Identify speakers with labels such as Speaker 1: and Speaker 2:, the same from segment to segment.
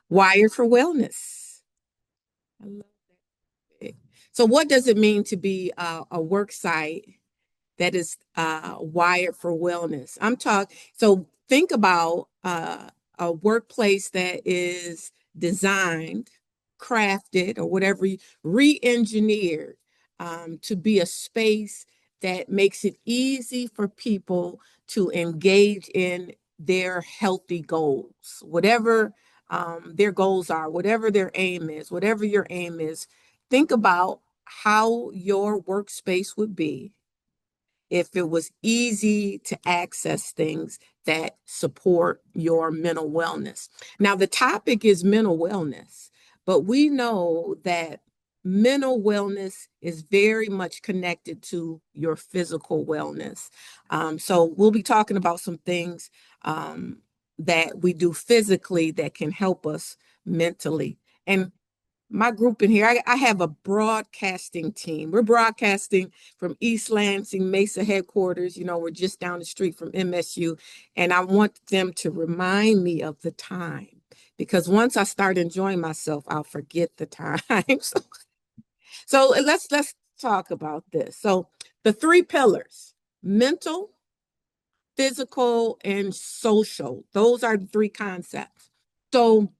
Speaker 1: Wired for wellness. I love it. So what does it mean to be a work site that is wired for wellness? I'm talking, so think about a workplace that is designed, crafted, or whatever, re-engineered to be a space that makes it easy for people to engage in their healthy goals, whatever their goals are, whatever their aim is, whatever your aim is. Think about how your workspace would be if it was easy to access things that support your mental wellness. Now, the topic is mental wellness, but we know that mental wellness is very much connected to your physical wellness. So, we'll be talking about some things that we do physically that can help us mentally. And my group in here, I have a broadcasting team. We're broadcasting from East Lansing, Mesa headquarters. We're just down the street from MSU. And I want them to remind me of the time because once I start enjoying myself, I'll forget the time. So let's talk about this. So the three pillars: mental, physical, and social. Those are the three concepts. So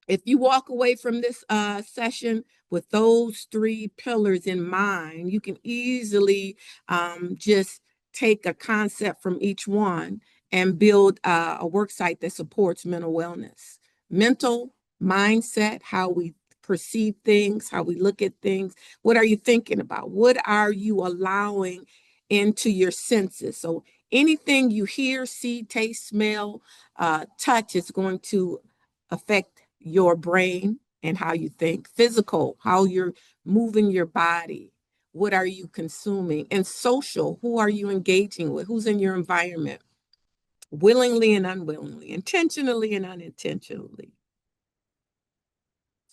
Speaker 1: if you walk away from this session with those three pillars in mind, you can easily just take a concept from each one and build a work site that supports mental wellness. Mental mindset, how we perceive things, how we look at things. What are you thinking about? What are you allowing into your senses? So anything you hear, see, taste, smell, touch is going to affect your brain and how you think. Physical, how you're moving your body. What are you consuming? And social, who are you engaging with? Who's in your environment? Willingly and unwillingly, intentionally and unintentionally.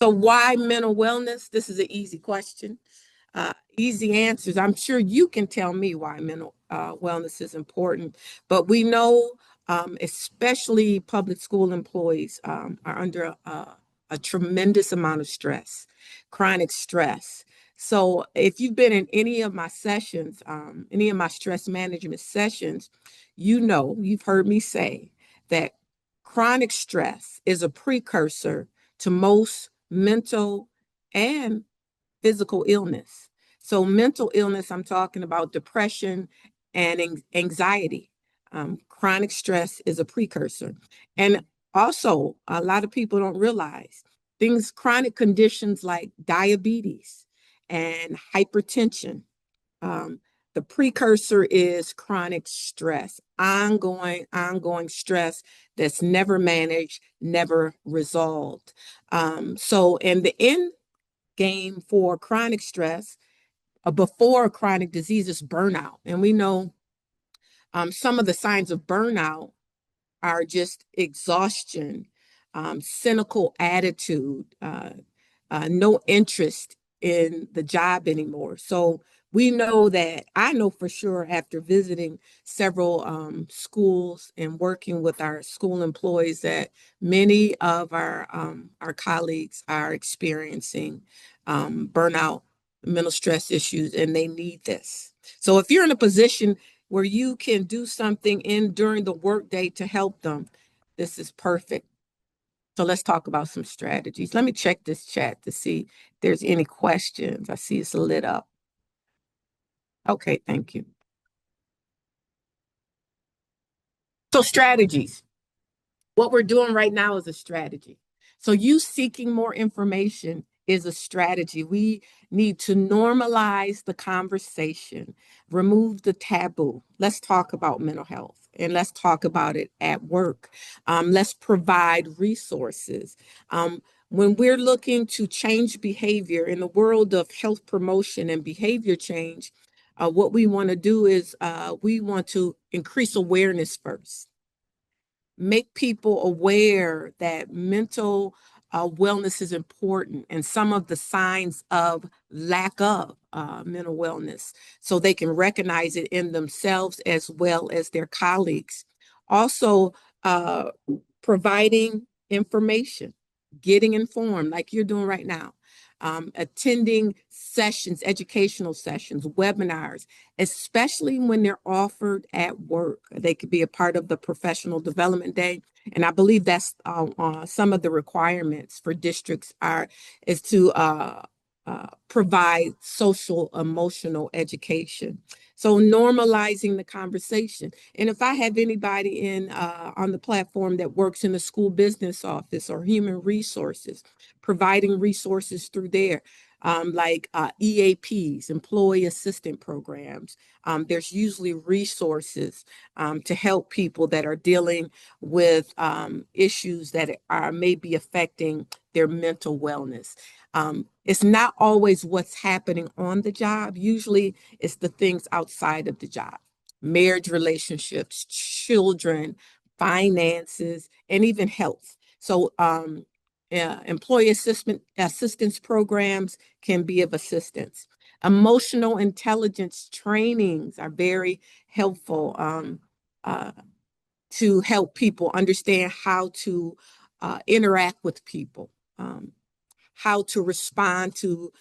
Speaker 1: So why mental wellness? This is an easy question. Easy answers. I'm sure you can tell me why mental wellness is important, but we know, especially public school employees, are under a tremendous amount of stress, chronic stress. So if you've been in any of my sessions, any of my stress management sessions, you've heard me say that chronic stress is a precursor to most mental and physical illness. So, mental illness, I'm talking about depression and anxiety. Chronic stress is a precursor. And also, a lot of people don't realize chronic conditions like diabetes and hypertension. Um, the precursor is chronic stress, ongoing stress that's never managed, never resolved. So, in the end game for chronic stress, before chronic disease is burnout. And we know some of the signs of burnout are just exhaustion, cynical attitude, no interest in the job anymore. So we know that I know for sure after visiting several schools and working with our school employees that many of our colleagues are experiencing burnout, mental stress issues, and they need this. So if you're in a position where you can do something in during the workday to help them, this is perfect. So let's talk about some strategies. Let me check this chat to see if there's any questions. I see it's lit up. Okay, thank you. So strategies. What we're doing right now is a strategy. So you seeking more information is a strategy. We need to normalize the conversation, remove the taboo. Let's talk about mental health and let's talk about it at work. Let's provide resources. When we're looking to change behavior in the world of health promotion and behavior change, what we want to do is we want to increase awareness first, make people aware that mental wellness is important and some of the signs of lack of mental wellness so they can recognize it in themselves as well as their colleagues. Also, uh, providing information. getting informed like you're doing right now, attending sessions, educational sessions, webinars, especially when they're offered at work. They could be a part of the professional development day. And I believe that's some of the requirements for districts is to provide social emotional education. So normalizing the conversation. And if I have anybody on the platform that works in the school business office or human resources, providing resources through there, like EAPs, employee assistant programs. There's usually resources to help people that are dealing with issues that are maybe affecting their mental wellness. It's not always what's happening on the job. Usually it's the things outside of the job, marriage relationships, children, finances, and even health. So employee assistance programs can be of assistance. Emotional intelligence trainings are very helpful uh, to help people understand how to interact with people. How to respond to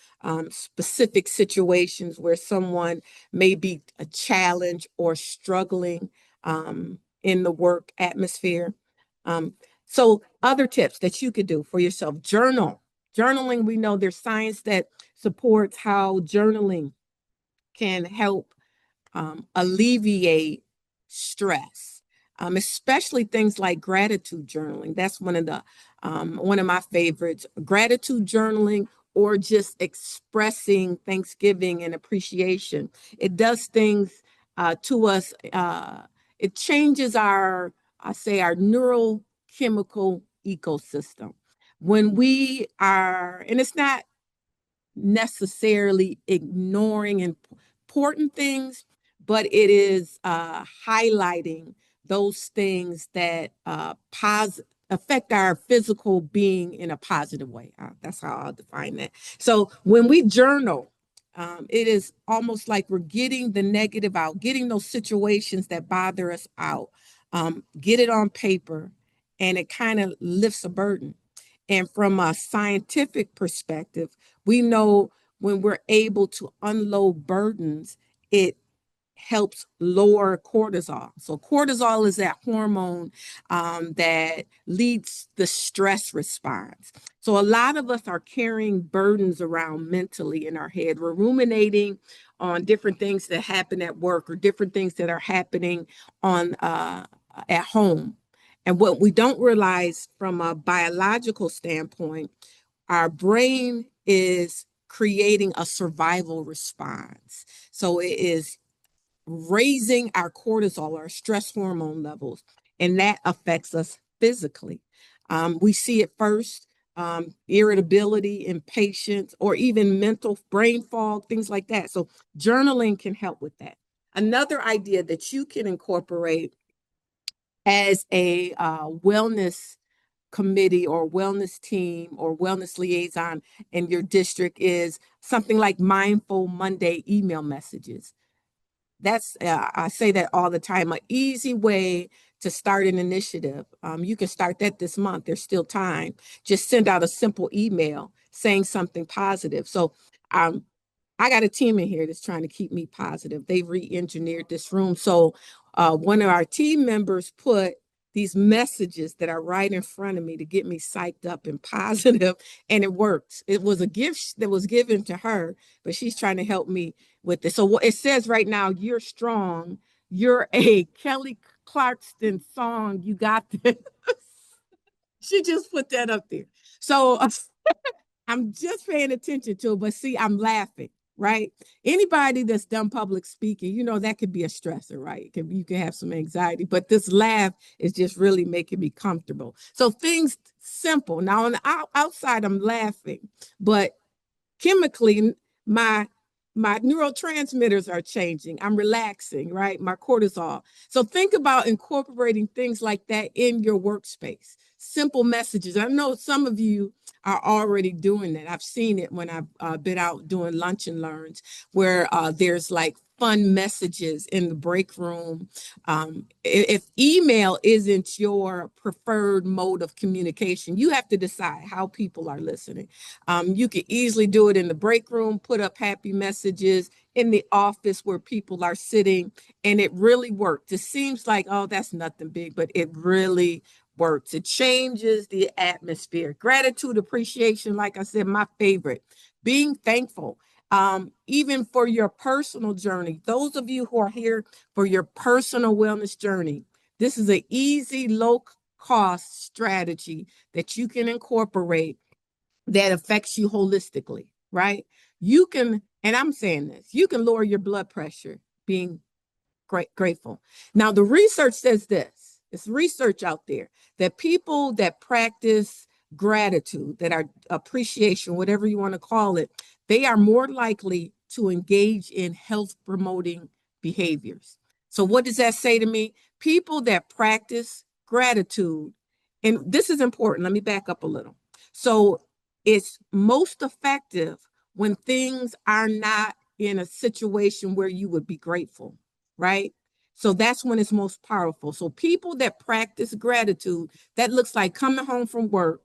Speaker 1: specific situations where someone may be a challenge or struggling in the work atmosphere. Um, so other tips that you could do for yourself, journaling. We know there's science that supports how journaling can help alleviate stress, especially things like gratitude journaling. That's one of my favorites. Gratitude journaling or just expressing thanksgiving and appreciation. It does things to us. It changes our neurochemical ecosystem. When we are, and it's not necessarily ignoring important things, but it is highlighting those things that affect our physical being in a positive way. That's how I'll define that. So when we journal, it is almost like we're getting the negative out, getting those situations that bother us out, get it on paper, and it kind of lifts a burden. And from a scientific perspective, we know when we're able to unload burdens, it helps lower cortisol. So cortisol is that hormone that leads the stress response. So a lot of us are carrying burdens around mentally in our head. We're ruminating on different things that happen at work or different things that are happening on at home. And what we don't realize from a biological standpoint, our brain is creating a survival response. So it is raising our cortisol, our stress hormone levels, and that affects us physically. We see it first, irritability, impatience, or even mental brain fog, things like that. So journaling can help with that. Another idea that you can incorporate as a wellness committee or wellness team or wellness liaison in your district is something like Mindful Monday email messages. That's I say that all the time, an easy way to start an initiative. You can start that this month. There's still time. Just send out a simple email saying something positive. So um, I got a team in here that's trying to keep me positive. They've re-engineered this room. So one of our team members put these messages that are right in front of me to get me psyched up and positive, and it works. It was a gift that was given to her, but she's trying to help me with this. So what it says right now, you're strong. You're a Kelly Clarkson song. You got this. She just put that up there. So I'm just paying attention to it, but see, I'm laughing, right? Anybody that's done public speaking, that could be a stressor, right? You can have some anxiety, but this laugh is just really making me comfortable. So things simple. Now on the outside, I'm laughing, but chemically, my neurotransmitters are changing. I'm relaxing, right? My cortisol. So think about incorporating things like that in your workspace. Simple messages. I know some of you are already doing that. I've seen it when I've been out doing lunch and learns where there's like fun messages in the break room. If email isn't your preferred mode of communication, you have to decide how people are listening. You can easily do it in the break room, put up happy messages in the office where people are sitting, and it really works. It seems like, oh, that's nothing big, but it really works. It changes the atmosphere. Gratitude, appreciation, like I said, my favorite. Being thankful, even for your personal journey. Those of you who are here for your personal wellness journey, this is an easy, low cost strategy that you can incorporate that affects you holistically, right? You can, and I'm saying this, you can lower your blood pressure being grateful. Now, the research says this, it's research out there that people that practice gratitude, that are appreciation, whatever you want to call it, they are more likely to engage in health promoting behaviors. So, what does that say to me? People that practice gratitude, and this is important, let me back up a little. So, it's most effective when things are not in a situation where you would be grateful, right? So that's when it's most powerful. So people that practice gratitude, that looks like coming home from work,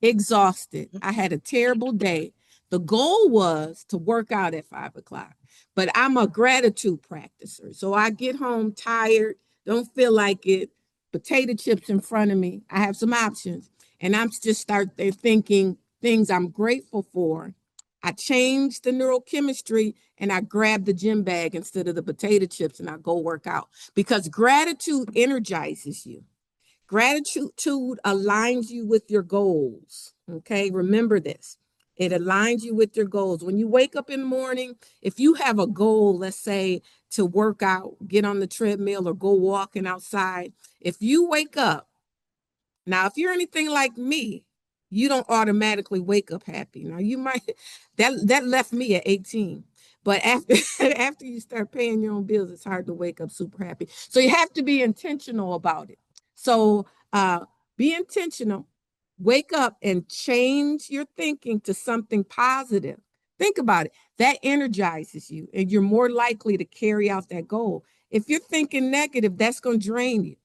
Speaker 1: exhausted. I had a terrible day. The goal was to work out at 5 o'clock, but I'm a gratitude practicer. So I get home tired, don't feel like it, potato chips in front of me. I have some options, and I'm just start thinking things I'm grateful for. I changed the neurochemistry and I grab the gym bag instead of the potato chips and I go work out because gratitude energizes you. Gratitude aligns you with your goals. Okay, remember this. It aligns you with your goals. When you wake up in the morning, if you have a goal, let's say to work out, get on the treadmill or go walking outside, if you wake up, now, if you're anything like me, you don't automatically wake up happy. Now, you might that left me at 18. But after after you start paying your own bills, it's hard to wake up super happy. So you have to be intentional about it. So be intentional. Wake up and change your thinking to something positive. Think about it. That energizes you, and you're more likely to carry out that goal. If you're thinking negative, that's going to drain you.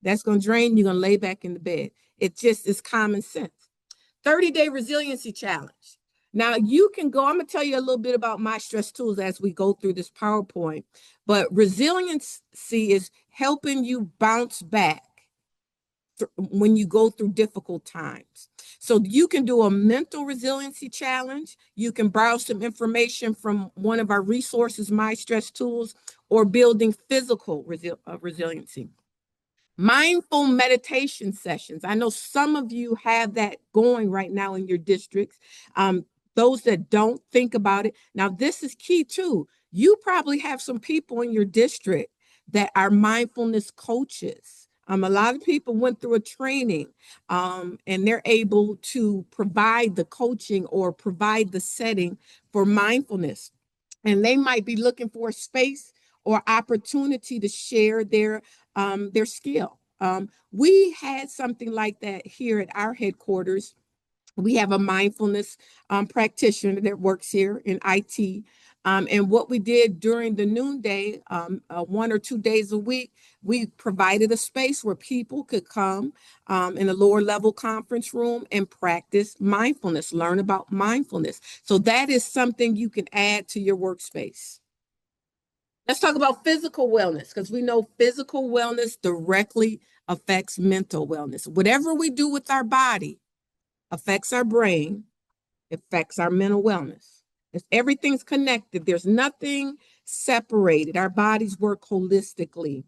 Speaker 1: That's going to drain you. You're going to lay back in the bed. It just is common sense. 30-day resiliency challenge. Now you can go, I'm going to tell you a little bit about my stress tools as we go through this PowerPoint, but resiliency is helping you bounce back when you go through difficult times. So you can do a mental resiliency challenge. You can borrow some information from one of our resources, My Stress Tools, or building physical resiliency. Mindful meditation sessions. I know some of you have that going right now in your districts. Those that don't, think about it. Now, this is key too. You probably have some people in your district that are mindfulness coaches. A lot of people went through a training and they're able to provide the coaching or provide the setting for mindfulness. And they might be looking for a space or opportunity to share their skill. We had something like that here at our headquarters. We have a mindfulness practitioner that works here in IT. And what we did during the noonday, 1 or 2 days a week, we provided a space where people could come in a lower level conference room and practice mindfulness, learn about mindfulness. So that is something you can add to your workspace. Let's talk about physical wellness because we know physical wellness directly affects mental wellness. Whatever we do with our body affects our brain, affects our mental wellness. Everything's connected. There's nothing separated. Our bodies work holistically.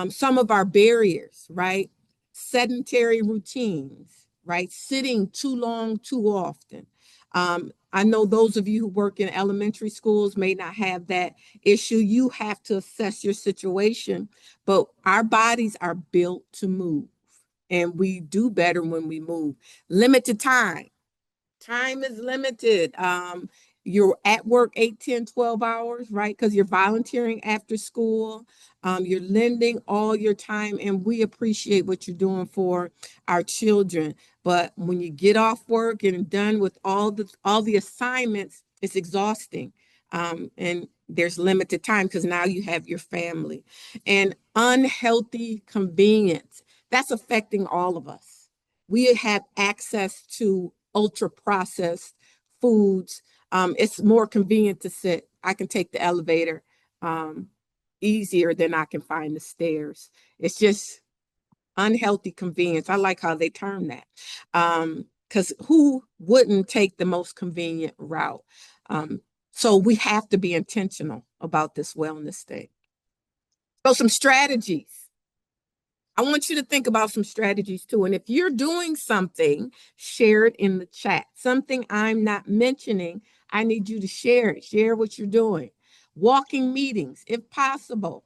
Speaker 1: Some of our barriers, right? Sedentary routines, right? Sitting too long, too often. I know those of you who work in elementary schools may not have that issue. You have to assess your situation, but our bodies are built to move, and we do better when we move. Limited time. Time is limited. You're at work 8, 10, 12 hours, right? Because you're volunteering after school. You're lending all your time, and we appreciate what you're doing for our children. But when you get off work and done with all the assignments, it's exhausting. And there's limited time because now you have your family. And unhealthy convenience, that's affecting all of us. We have access to ultra processed foods. It's more convenient to sit. I can take the elevator easier than I can find the stairs. It's just unhealthy convenience. I like how they term that. Because who wouldn't take the most convenient route? So we have to be intentional about this wellness thing. So some strategies. I want you to think about some strategies too. And if you're doing something, share it in the chat. Something I'm not mentioning, I need you to share it. Share what you're doing. Walking meetings, if possible.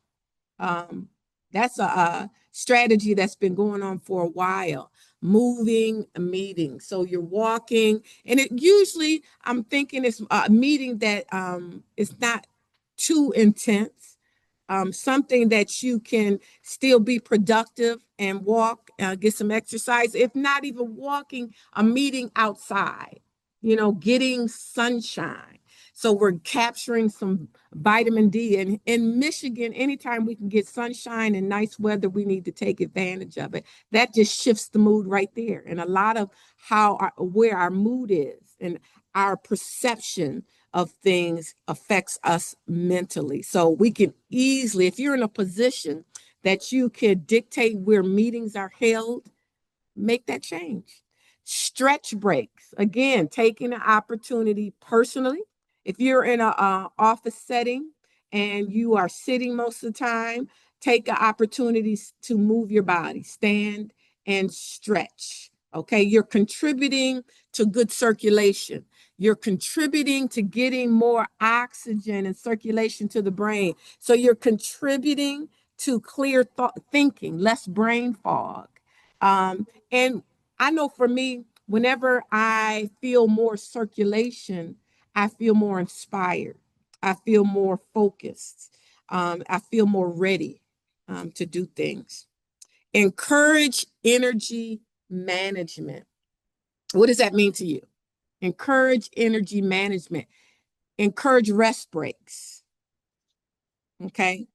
Speaker 1: Um, that's a strategy that's been going on for a while. Moving a meeting. So you're walking, and it usually, I'm thinking it's a meeting that is not too intense, something that you can still be productive and walk, get some exercise, if not even walking, a meeting outside, getting sunshine. So we're capturing some vitamin D. And in Michigan, anytime we can get sunshine and nice weather, we need to take advantage of it. That just shifts the mood right there. And a lot of where our mood is and our perception of things affects us mentally. So we can easily, if you're in a position that you can dictate where meetings are held, make that change. Stretch breaks, again, taking an opportunity personally. If you're in a office setting and you are sitting most of the time, take an opportunity to move your body, stand and stretch. Okay, you're contributing to good circulation. You're contributing to getting more oxygen and circulation to the brain. So you're contributing to clear thinking, less brain fog. And I know for me, whenever I feel more circulation, I feel more inspired. I feel more focused. I feel more ready to do things. Encourage energy management. What does that mean to you? Encourage energy management. Encourage rest breaks. Okay.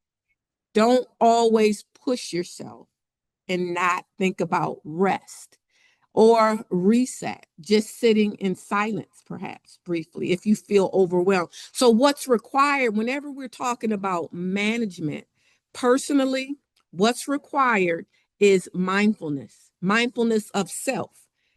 Speaker 1: Don't always push yourself and not think about rest or reset, just sitting in silence, perhaps briefly, if you feel overwhelmed. So, what's required whenever we're talking about management, personally, what's required is mindfulness of self.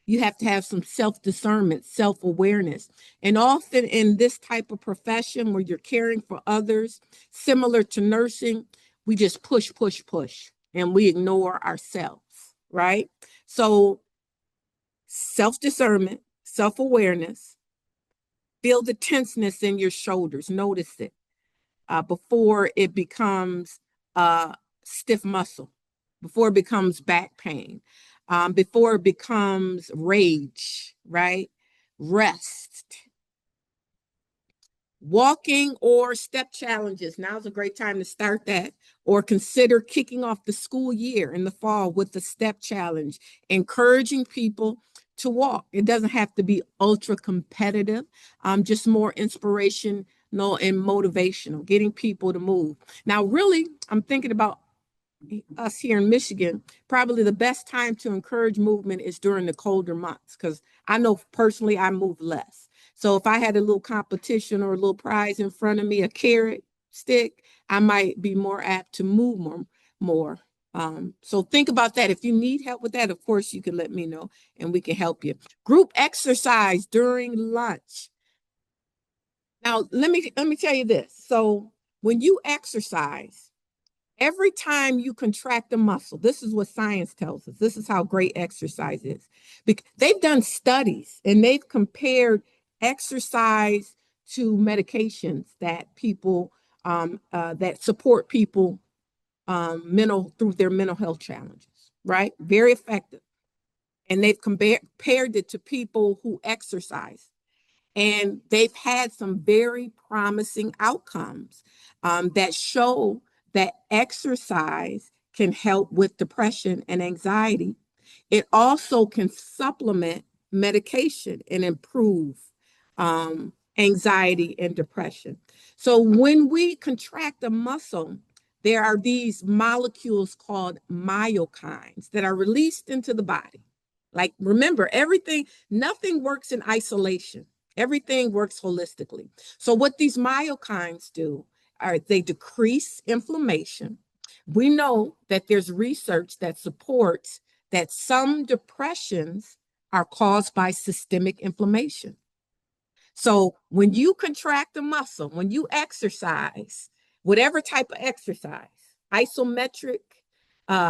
Speaker 1: You have to have some self discernment, self awareness. And often in this type of profession where you're caring for others, similar to nursing, we just push, push, push, and we ignore ourselves, right? So, self discernment, self awareness, feel the tenseness in your shoulders, notice it before it becomes stiff muscle, before it becomes back pain, before it becomes rage, right? Rest. Walking or step challenges. Now's a great time to start that. Or consider kicking off the school year in the fall with the step challenge, encouraging people to walk. It doesn't have to be ultra competitive, just more inspirational and motivational, getting people to move. Now, really, I'm thinking about us here in Michigan, probably the best time to encourage movement is during the colder months because I know personally I move less. So if I had a little competition or a little prize in front of me, a carrot stick, I might be more apt to move more. So think about that. If you need help with that, of course, you can let me know and we can help you. Group exercise during lunch. Now, let me tell you this. So when you exercise, every time you contract a muscle, this is what science tells us. This is how great exercise is. They've done studies and they've compared exercise to medications that people that support people mental through their mental health challenges. Right, very effective. And they've compared it to people who exercise and they've had some very promising outcomes that show that exercise can help with depression and anxiety. It also can supplement medication and improve anxiety, and depression. So when we contract a muscle, there are these molecules called myokines that are released into the body. Like, remember, everything, nothing works in isolation. Everything works holistically. So what these myokines do are they decrease inflammation. We know that there's research that supports that some depressions are caused by systemic inflammation. So when you contract a muscle, when you exercise, whatever type of exercise, isometric,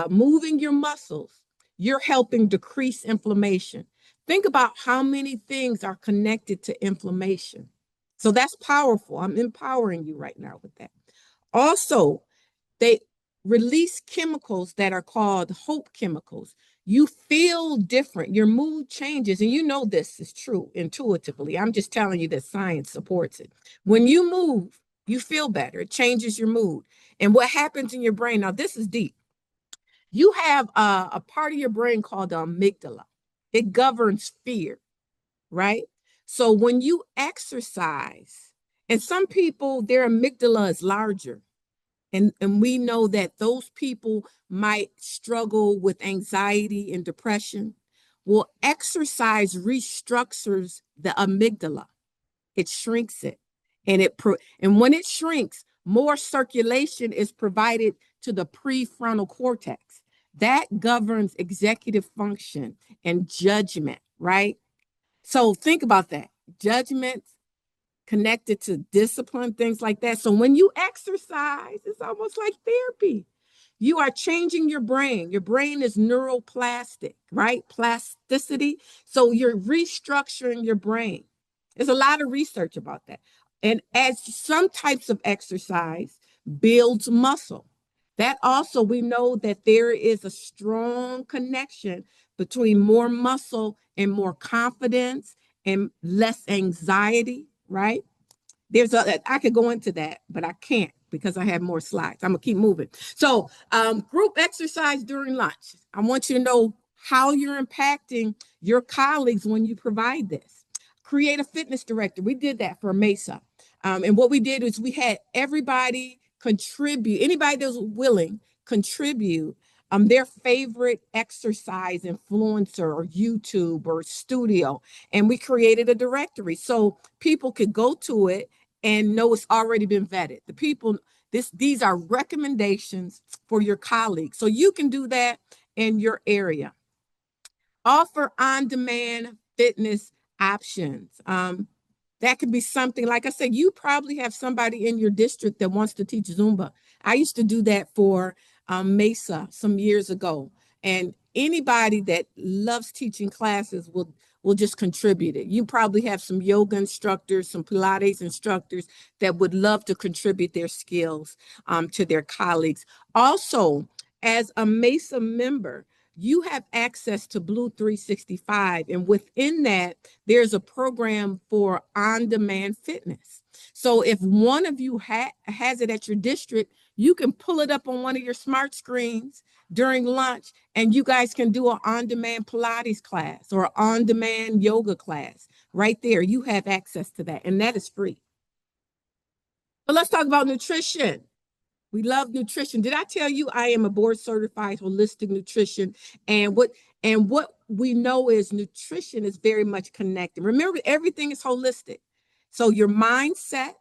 Speaker 1: moving your muscles, you're helping decrease inflammation. Think about how many things are connected to inflammation. So that's powerful. I'm empowering you right now with that. Also, they release chemicals that are called hope chemicals. You feel different. Your mood changes. And you know this is true intuitively. I'm just telling you that science supports it. When you move, you feel better. It changes your mood. And what happens in your brain, now this is deep. You have a part of your brain called the amygdala. It governs fear, right? So when you exercise, and some people, their amygdala is larger. And we know that those people might struggle with anxiety and depression. Well, exercise restructures the amygdala. It shrinks it. And when it shrinks, more circulation is provided to the prefrontal cortex. That governs executive function and judgment, right? So think about that. Judgment connected to discipline, things like that. So when you exercise, it's almost like therapy. You are changing your brain. Your brain is neuroplastic, right? Plasticity. So you're restructuring your brain. There's a lot of research about that. And as some types of exercise builds muscle, that also we know that there is a strong connection between more muscle and more confidence and less anxiety, right? I could go into that, but I can't because I have more slides. I'm gonna keep moving. So group exercise during lunch. I want you to know how you're impacting your colleagues when you provide this. Create a fitness director. We did that for Mesa. And what we did is we had everybody contribute, anybody that was willing, contribute their favorite exercise influencer or YouTube or studio. And we created a directory so people could go to it and know it's already been vetted. The people, these are recommendations for your colleagues. So you can do that in your area. Offer on-demand fitness options. That could be something, like I said, you probably have somebody in your district that wants to teach Zumba. I used to do that for Mesa some years ago. And anybody that loves teaching classes will just contribute it. You probably have some yoga instructors, some Pilates instructors that would love to contribute their skills to their colleagues. Also, as a Mesa member, you have access to Blue 365. And within that, there's a program for on-demand fitness. So if one of you has it at your district, you can pull it up on one of your smart screens during lunch, and you guys can do an on-demand Pilates class or an on-demand yoga class. Right there, you have access to that, and that is free. But let's talk about nutrition. We love nutrition. Did I tell you I am a board certified holistic nutrition? And what we know is nutrition is very much connected. Remember, everything is holistic. So your mindset,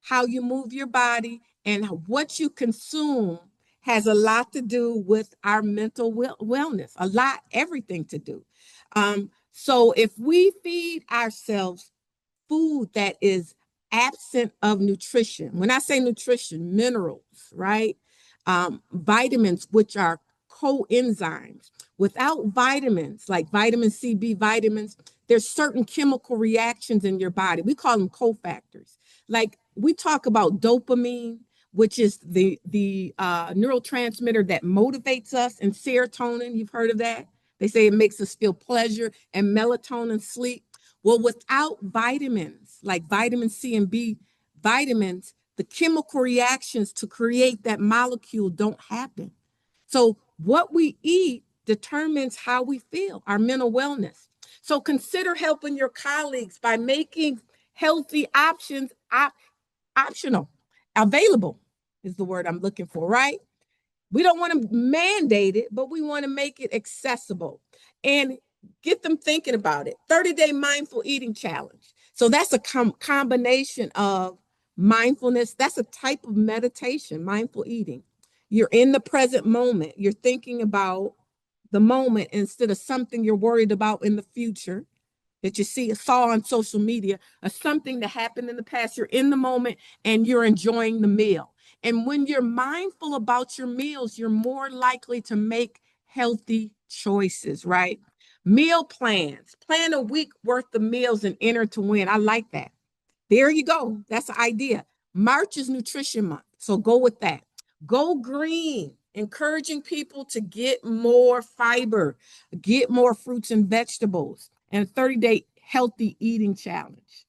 Speaker 1: how you move your body, and what you consume has a lot to do with our mental wellness. A lot, everything to do. So if we feed ourselves food that is absent of nutrition. When I say nutrition, minerals, right? Vitamins, which are coenzymes. Without vitamins, like vitamin C, B vitamins, there's certain chemical reactions in your body. We call them cofactors. Like we talk about dopamine, which is the neurotransmitter that motivates us, and serotonin. You've heard of that? They say it makes us feel pleasure, and melatonin, sleep. Well, without vitamins, like vitamin C and B vitamins, the chemical reactions to create that molecule don't happen. So what we eat determines how we feel, our mental wellness. So consider helping your colleagues by making healthy options, optional, available is the word I'm looking for, right? We don't want to mandate it, but we want to make it accessible and get them thinking about it. 30-day mindful eating challenge. So that's a combination of mindfulness. That's a type of meditation, mindful eating. You're in the present moment. You're thinking about the moment instead of something you're worried about in the future that you saw on social media, or something that happened in the past. You're in the moment and you're enjoying the meal. And when you're mindful about your meals, you're more likely to make healthy choices, right? Meal plans, plan a week worth of meals and enter to win. I like that. There you go. That's the idea. March is nutrition month. So go with that. Go green, encouraging people to get more fiber, get more fruits and vegetables, and a 30-day healthy eating challenge.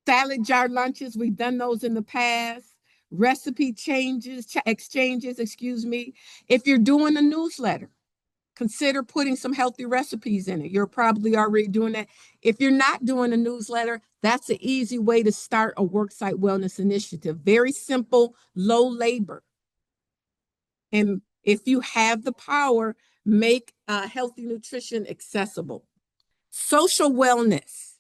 Speaker 1: Salad jar lunches, we've done those in the past. Recipe exchanges, excuse me. If you're doing a newsletter, consider putting some healthy recipes in it. You're probably already doing that. If you're not doing a newsletter, that's an easy way to start a worksite wellness initiative. Very simple, low labor. And if you have the power, make healthy nutrition accessible. Social wellness.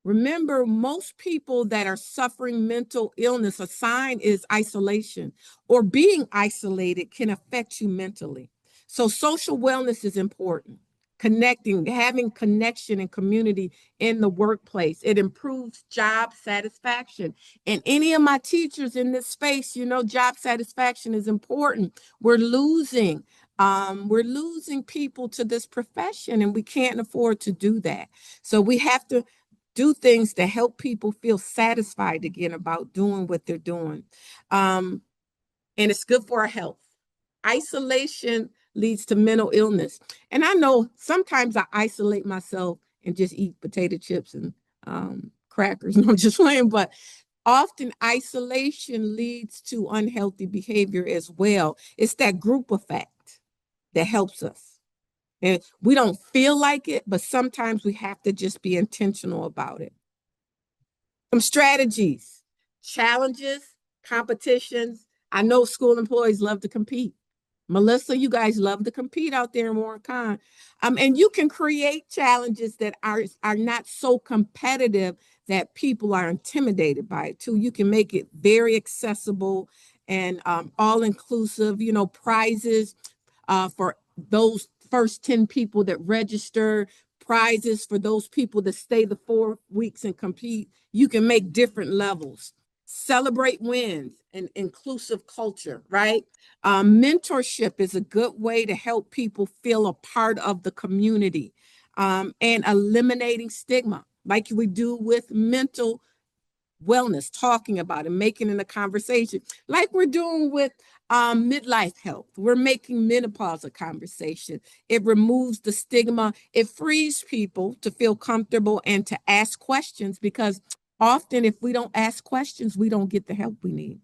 Speaker 1: Remember, most people that are suffering mental illness, a sign is isolation, or being isolated can affect you mentally. So social wellness is important. Connecting, having connection and community in the workplace. It improves job satisfaction. And any of my teachers in this space, you know, job satisfaction is important. We're losing people to this profession, and we can't afford to do that. So we have to do things to help people feel satisfied again about doing what they're doing. Um, and it's good for our health. Isolation leads to mental illness. And I know sometimes I isolate myself and just eat potato chips and crackers. No, I'm just playing, but often isolation leads to unhealthy behavior as well. It's that group effect that helps us. And we don't feel like it, but sometimes we have to just be intentional about it. Some strategies, challenges, competitions. I know school employees love to compete. Melissa, you guys love to compete out there in Warren. And you can create challenges that are not so competitive that people are intimidated by it too. You can make it very accessible and all inclusive, you know, prizes for those first 10 people that register, prizes for those people that stay the 4 weeks and compete. You can make different levels. Celebrate wins and inclusive culture, right? Mentorship is a good way to help people feel a part of the community, and eliminating stigma, like we do with mental wellness, talking about it, making it a conversation, like we're doing with midlife health. We're making menopause a conversation. It removes the stigma. It frees people to feel comfortable and to ask questions, because often if we don't ask questions, we don't get the help we need.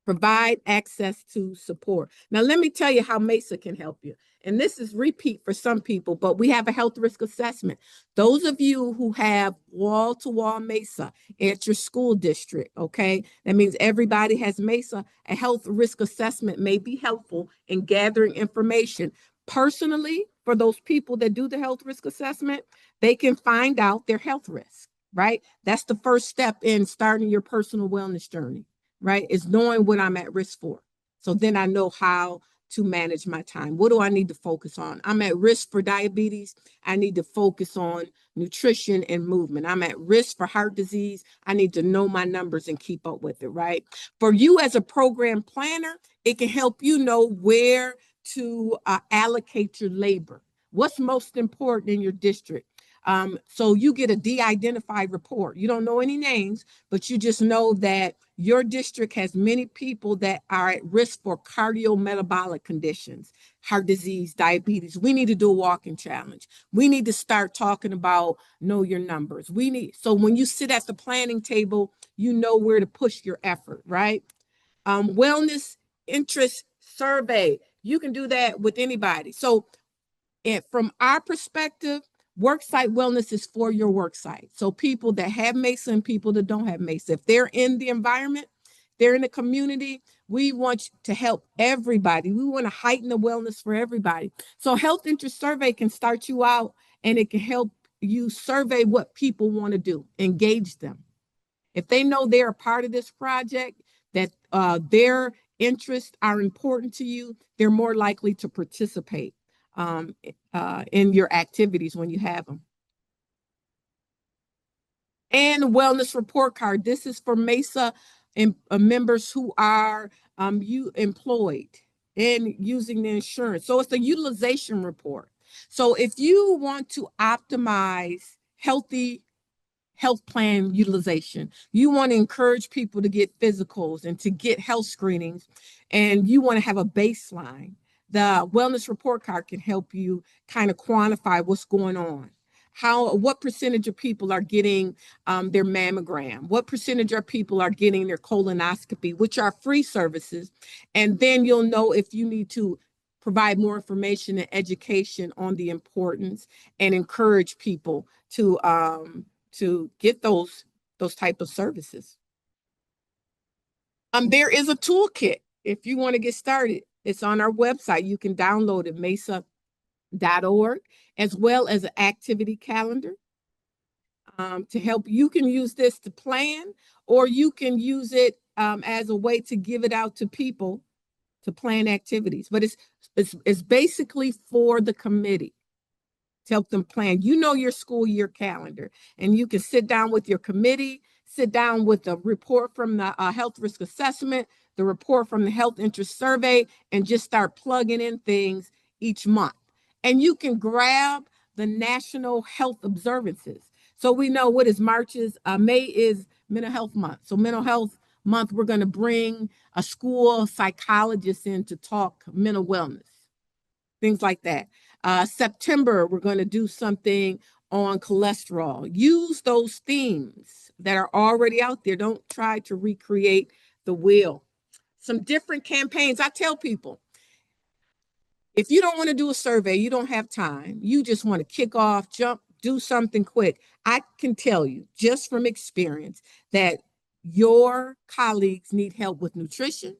Speaker 1: Provide access to support. Now, let me tell you how MESA can help you. And this is repeat for some people, but we have a health risk assessment. Those of you who have wall-to-wall MESA at your school district, okay, that means everybody has MESA. A health risk assessment may be helpful in gathering information. Personally, for those people that do the health risk assessment, they can find out their health risk, right? That's the first step in starting your personal wellness journey, right? Is knowing what I'm at risk for. So then I know how to manage my time. What do I need to focus on? I'm at risk for diabetes. I need to focus on nutrition and movement. I'm at risk for heart disease. I need to know my numbers and keep up with it, right? For you as a program planner, it can help you know where to allocate your labor. What's most important in your district? So you get a de-identified report. You don't know any names, but you just know that your district has many people that are at risk for cardiometabolic conditions, heart disease, diabetes. We need to do a walking challenge. We need to start talking about know your numbers. So when you sit at the planning table, you know where to push your effort, right? Wellness interest survey. You can do that with anybody. So from our perspective, Worksite wellness is for your worksite. So people that have MESA and people that don't have MESA, if they're in the environment, they're in the community, we want to help everybody. We want to heighten the wellness for everybody. So health interest survey can start you out, and it can help you survey what people want to do, engage them. If they know they're a part of this project, that their interests are important to you, they're more likely to participate in your activities when you have them. And wellness report card. This is for MESA members who are you employed and using the insurance. So it's a utilization report. So if you want to optimize healthy health plan utilization, you want to encourage people to get physicals and to get health screenings, and you want to have a baseline, the wellness report card can help you kind of quantify what's going on. What percentage of people are getting their mammogram? What percentage of people are getting their colonoscopy, which are free services? And then you'll know if you need to provide more information and education on the importance and encourage people to get those type of services. There is a toolkit if you want to get started. It's on our website. You can download it, mesa.org, as well as an activity calendar to help. You can use this to plan, or you can use it as a way to give it out to people to plan activities. But it's basically for the committee to help them plan. You know your school year calendar, and you can sit down with your committee, sit down with the report from the health risk assessment, the report from the health interest survey, and just start plugging in things each month. And you can grab the national health observances. So we know what is March's, May is mental health month. So mental health month, we're going to bring a school psychologist in to talk mental wellness, things like that. September, we're going to do something on cholesterol. Use those themes that are already out there. Don't try to recreate the wheel. Some different campaigns. I tell people, if you don't want to do a survey, you don't have time, you just want to kick off, jump, do something quick, I can tell you just from experience that your colleagues need help with nutrition,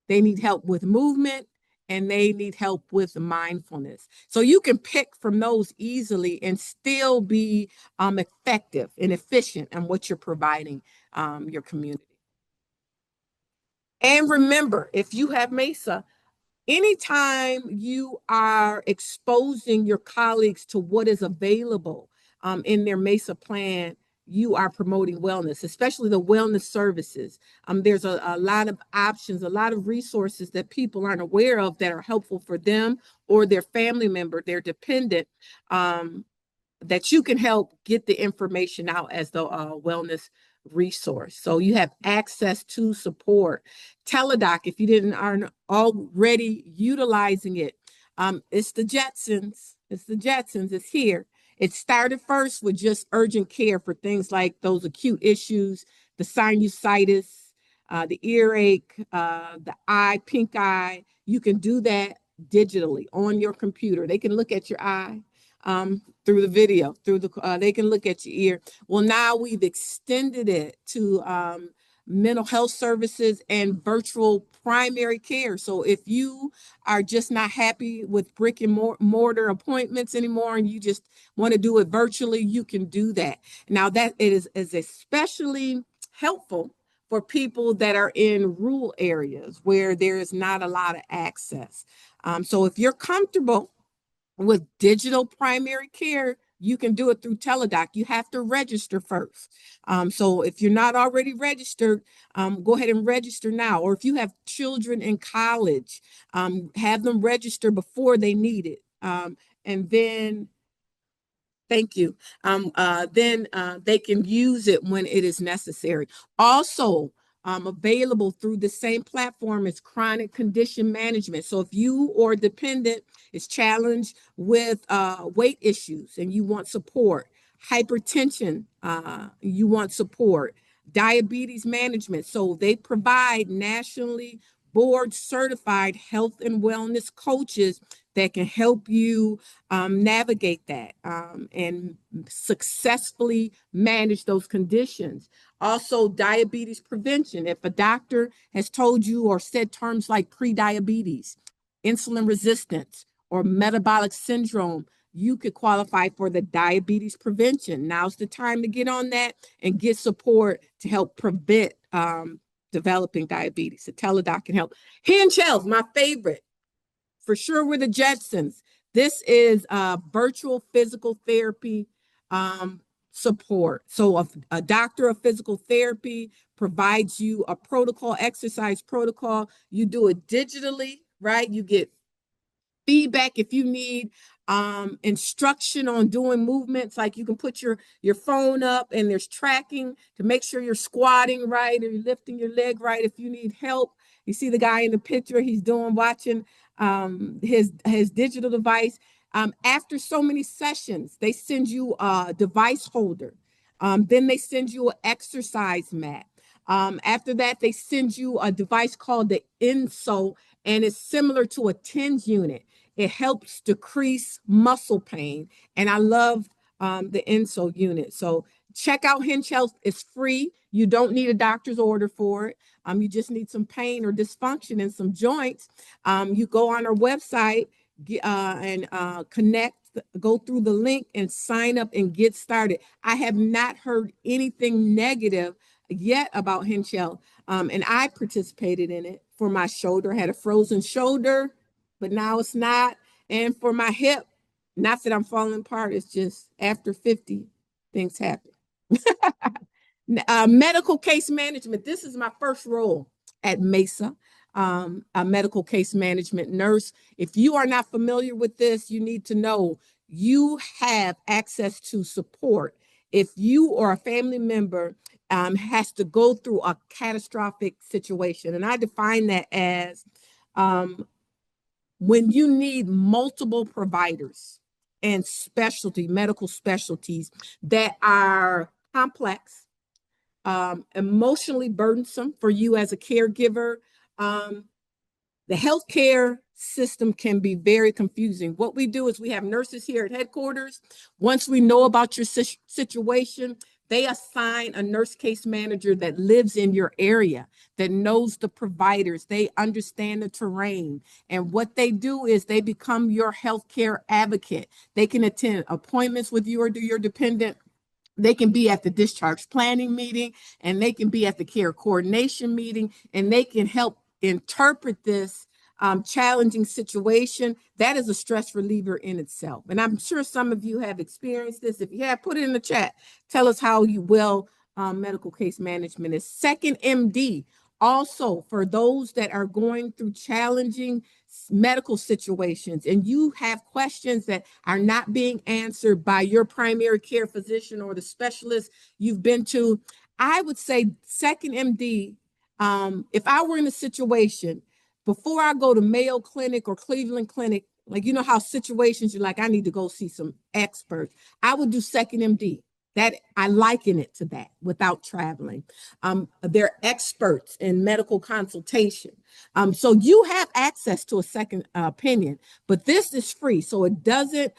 Speaker 1: they need help with movement, and they need help with mindfulness. So you can pick from those easily and still be effective and efficient in what you're providing your community. And remember, if you have MESA, anytime you are exposing your colleagues to what is available in their MESA plan, you are promoting wellness, especially the wellness services. There's a lot of options, a lot of resources that people aren't aware of that are helpful for them or their family member, their dependent, that you can help get the information out as the wellness resource. So you have access to support. Teledoc, if you didn't aren't already utilizing it, it's the Jetsons. It's the Jetsons. It's here. It started first with just urgent care for things like those acute issues, the sinusitis, the earache, the eye, pink eye. You can do that digitally on your computer. They can look at your eye through the video, they can look at your ear. Well, now we've extended it to mental health services and virtual primary care. So if you are just not happy with brick and mortar appointments anymore and you just want to do it virtually, you can do that. Now that is especially helpful for people that are in rural areas where there is not a lot of access. So if you're comfortable with digital primary care, you can do it through Teledoc. You have to register first. So if you're not already registered, go ahead and register now. Or if you have children in college, have them register before they need it. And then, thank you. Then they can use it when it is necessary. Also, available through the same platform as chronic condition management. So if you or dependent is challenged with weight issues and you want support, hypertension, you want support, diabetes management. So they provide nationally board certified health and wellness coaches that can help you navigate that and successfully manage those conditions. Also, diabetes prevention. If a doctor has told you or said terms like prediabetes, insulin resistance, or metabolic syndrome, you could qualify for the diabetes prevention. Now's the time to get on that and get support to help prevent developing diabetes. The Teladoc can help. Hinge Health, my favorite. For sure, we're the Jetsons. This is virtual physical therapy support. So a doctor of physical therapy provides you a protocol, exercise protocol. You do it digitally, right? You get feedback if you need instruction on doing movements, like you can put your phone up and there's tracking to make sure you're squatting right or you're lifting your leg right. If you need help, you see the guy in the picture, he's watching his digital device. After so many sessions, they send you a device holder. Then they send you an exercise mat. After that, they send you a device called the INSO, and it's similar to a TENS unit. It helps decrease muscle pain. And I love the INSO unit. So check out Hinge Health. It's free. You don't need a doctor's order for it. You just need some pain or dysfunction in some joints. You go on our website and connect, go through the link and sign up and get started. I have not heard anything negative yet about Hinge Health. And I participated in it for my shoulder. I had a frozen shoulder, but now it's not. And for my hip, not that I'm falling apart, it's just after 50, things happen. Medical case management. This is my first role at Mesa, a medical case management nurse. If you are not familiar with this, you need to know you have access to support. If you or a family member has to go through a catastrophic situation, and I define that as when you need multiple providers and medical specialties that are complex, emotionally burdensome for you as a caregiver. The healthcare system can be very confusing. What we do is we have nurses here at headquarters. Once we know about your situation, they assign a nurse case manager that lives in your area, that knows the providers. They understand the terrain. And what they do is they become your healthcare advocate. They can attend appointments with you or do your dependent. They can be at the discharge planning meeting, and they can be at the care coordination meeting, and they can help interpret this challenging situation. That is a stress reliever in itself. And I'm sure some of you have experienced this. If you have, put it in the chat. Tell us how medical case management is. Second MD, also for those that are going through challenging medical situations and you have questions that are not being answered by your primary care physician or the specialist you've been to, I would say second MD, if I were in a situation, before I go to Mayo Clinic or Cleveland Clinic, like, you know how situations you're like, I need to go see some experts, I would do second MD. That I liken it to that without traveling. They're experts in medical consultation. So you have access to a second opinion, but this is free. So it doesn't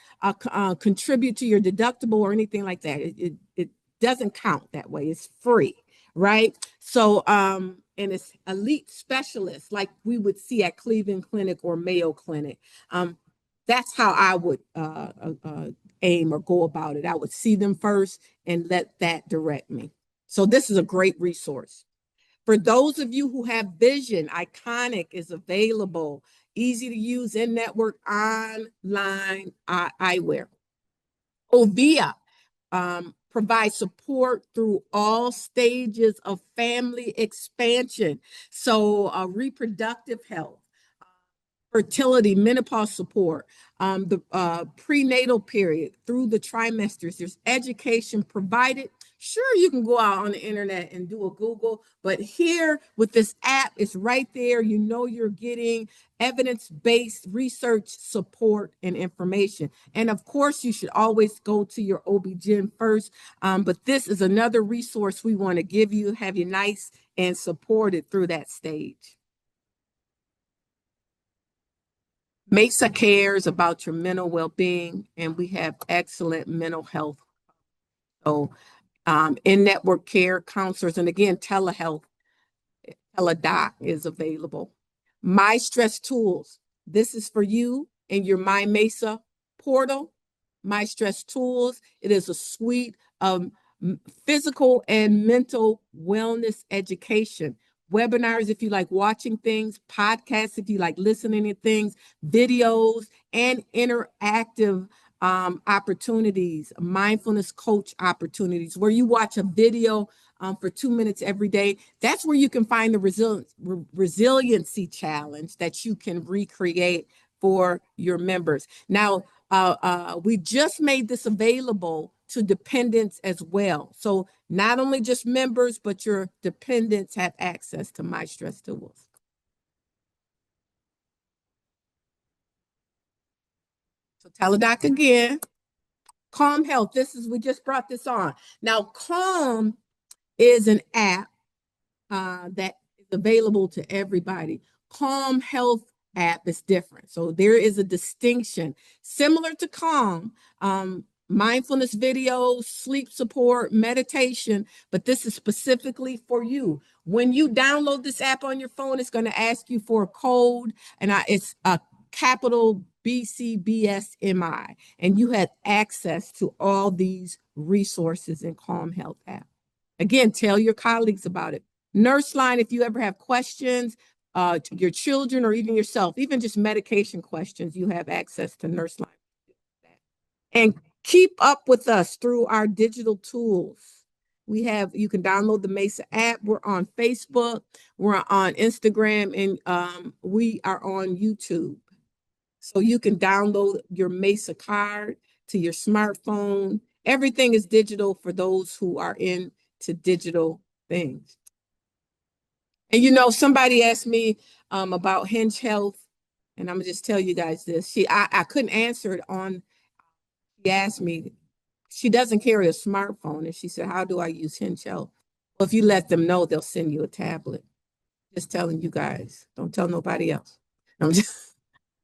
Speaker 1: contribute to your deductible or anything like that. It doesn't count that way. It's free, right? So, and it's elite specialists like we would see at Cleveland Clinic or Mayo Clinic. That's how I would aim or go about it. I would see them first and let that direct me. So this is a great resource. For those of you who have vision, Iconic is available, easy to use in-network online eyewear. Ovia provides support through all stages of family expansion. So reproductive health, fertility, menopause support, the prenatal period through the trimesters. There's education provided. Sure, you can go out on the internet and do a Google, but here with this app, it's right there. You know you're getting evidence-based research support and information. And of course, you should always go to your OB-GYN first, but this is another resource we want to give you, have you nice and supported through that stage. Mesa cares about your mental well-being, and we have excellent mental health. So, in-network care counselors, and again, telehealth, teledoc is available. My Stress Tools. This is for you in your My Mesa portal. My Stress Tools. It is a suite of physical and mental wellness education. Webinars if you like watching things, podcasts if you like listening to things, videos, and interactive opportunities, mindfulness coach opportunities where you watch a video for 2 minutes every day. That's where you can find the resiliency challenge that you can recreate for your members. Now, we just made this available to dependents as well. So not only just members, but your dependents have access to My Stress Tools. So Teladoc again. Calm Health. We just brought this on. Now, Calm is an app that is available to everybody. Calm Health app is different. So there is a distinction. Similar to Calm, mindfulness videos, sleep support, meditation, but this is specifically for you. When you download this app on your phone, it's going to ask you for a code, and it's a capital BCBSMI, and you have access to all these resources in Calm Health app. Again, tell your colleagues about it. Nurse Line, if you ever have questions, your children or even yourself, even just medication questions, you have access to Nurse Line. And keep up with us through our digital tools. You can download the Mesa app. We're on Facebook, we're on Instagram, and we are on YouTube. So you can download your Mesa card to your smartphone. Everything is digital for those who are into digital things. And somebody asked me about Hinge Health, and I'm gonna just tell you guys this. I couldn't answer it on. She asked me. She doesn't carry a smartphone, and she said, "How do I use Hinge Health?" Well, if you let them know, they'll send you a tablet. Just telling you guys. Don't tell nobody else. I'm just.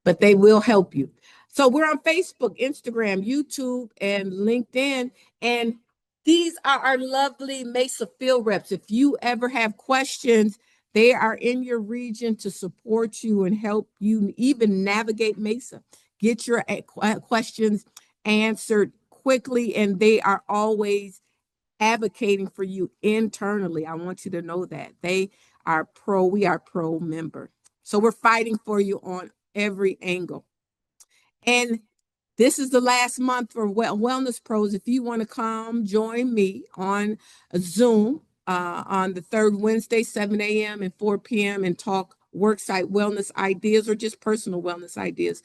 Speaker 1: But they will help you. So we're on Facebook, Instagram, YouTube, and LinkedIn. And these are our lovely Mesa field reps. If you ever have questions, they are in your region to support you and help you even navigate Mesa. Get your questions answered quickly, and they are always advocating for you internally. I want you to know that. We are pro member. So we're fighting for you on every angle. And this is the last month for Wellness Pros. If you want to come join me on Zoom on the third Wednesday, 7 a.m. and 4 p.m. and talk worksite wellness ideas or just personal wellness ideas,